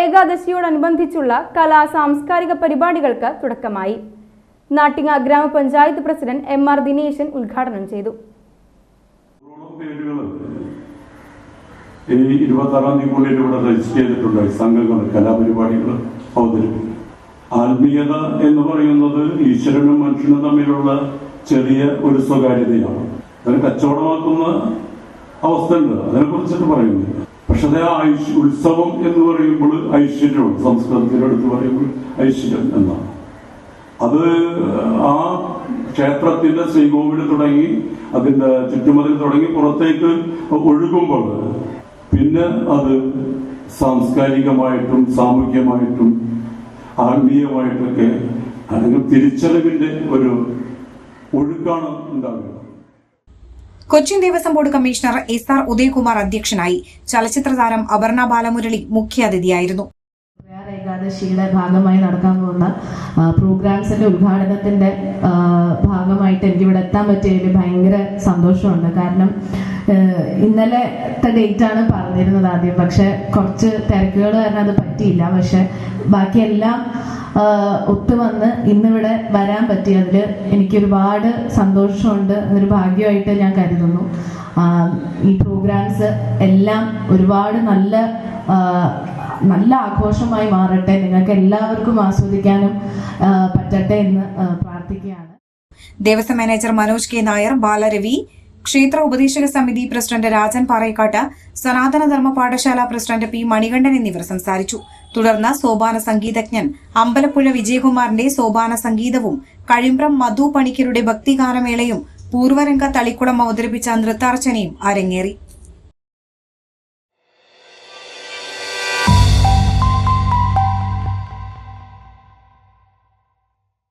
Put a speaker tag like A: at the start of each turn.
A: ഏകാദശിയോടനുബന്ധിച്ചുള്ള കലാ സാംസ്കാരിക പരിപാടികൾക്ക് തുടക്കമായി. നാട്ടിങ്ങ ഗ്രാമപഞ്ചായത്ത് പ്രസിഡന്റ് MR ദിനേശൻ ഉദ്ഘാടനം ചെയ്തു.
B: 26-ാം തീയതി ഇവിടെ രജിസ്റ്റർ ചെയ്തിട്ടുണ്ടായി സംഘങ്ങൾ കലാപരിപാടികൾ അവതരിപ്പിക്കും. ആത്മീയത എന്ന് പറയുന്നത് ഈശ്വരനും മനുഷ്യനും തമ്മിലുള്ള ചെറിയ ഒരു സ്വകാര്യതയാണ്. അതിന് കച്ചവടമാക്കുന്ന അവസ്ഥയുണ്ട്, അതിനെ കുറിച്ചിട്ട് പറയുന്നില്ല. പക്ഷെ അത് ഉത്സവം എന്ന് പറയുമ്പോൾ ഐശ്വര്യമാണ്. സംസ്കൃതത്തിലെടുത്ത് പറയുമ്പോൾ ഐശ്വര്യം എന്നാണ്. അത് ആ ക്ഷേത്രത്തിന്റെ ശ്രീകോവില് തുടങ്ങി അതിന്റെ ചുറ്റുമതിൽ തുടങ്ങി പുറത്തേക്ക് ഒഴുകുമ്പോൾ പിന്നെ അത് സാംസ്കാരികമായിട്ടും സാമൂഹ്യമായിട്ടും ആത്മീയമായിട്ടൊക്കെ അല്ലെങ്കിൽ തിരിച്ചറിവിന്റെ ഒരു ഒഴുക്കാണ് ഉണ്ടാകുന്നത്.
C: Cochin Devaswom board commissioner SR Udayakumar അധ്യക്ഷനായി. ചലച്ചിത്ര താരം അപർണ ബാലമുരളി മുഖ്യാതിഥിയായിരുന്നു.
D: ഏകാദശിയുടെ ഭാഗമായി നടക്കാൻ പോകുന്ന പ്രോഗ്രാംസിന്റെ ഉദ്ഘാടനത്തിന്റെ ഭാഗമായിട്ട് എനിക്ക് ഇവിടെ എത്താൻ പറ്റിയതിൽ ഭയങ്കര സന്തോഷമുണ്ട്. കാരണം ഇന്നലത്തെ ഡേറ്റ് ആണ് പറഞ്ഞിരുന്നത് ആദ്യം, പക്ഷെ കുറച്ച് തിരക്കുകൾ കാരണം അത് പറ്റിയില്ല. പക്ഷെ ബാക്കിയെല്ലാം ഒത്തുവന്ന് ഇന്നിവിടെ വരാൻ പറ്റിയതിൽ എനിക്കൊരുപാട് സന്തോഷമുണ്ട്. അതൊരു ഭാഗ്യമായിട്ട് ഞാൻ കരുതുന്നു. ഈ പ്രോഗ്രാംസ് എല്ലാം ഒരുപാട് നല്ല ആഘോഷമായി മാറട്ടെ, നിങ്ങൾക്ക് എല്ലാവർക്കും ആസ്വദിക്കാനും പറ്റട്ടെ എന്ന് പ്രാർത്ഥിക്കുകയാണ്.
C: Devaswom manager Manoj K. നായർ, ബാലരവി, ക്ഷേത്ര ഉപദേശക സമിതി പ്രസിഡന്റ് രാജൻ പാറേക്കാട്ട്, സനാതനധർമ്മ പാഠശാല പ്രസിഡന്റ് P. മണികണ്ഠൻ എന്നിവർ സംസാരിച്ചു. തുടർന്ന് സോപാന സംഗീതജ്ഞൻ അമ്പലപ്പുഴ വിജയകുമാറിന്റെ സോപാന സംഗീതവും കഴിമ്പ്രം മധു പണിക്കരുടെ ഭക്തിഗാനമേളയും പൂർവരംഗ തളിക്കുളം അവതരിപ്പിച്ച നൃത്താർച്ചനയും അരങ്ങേറി.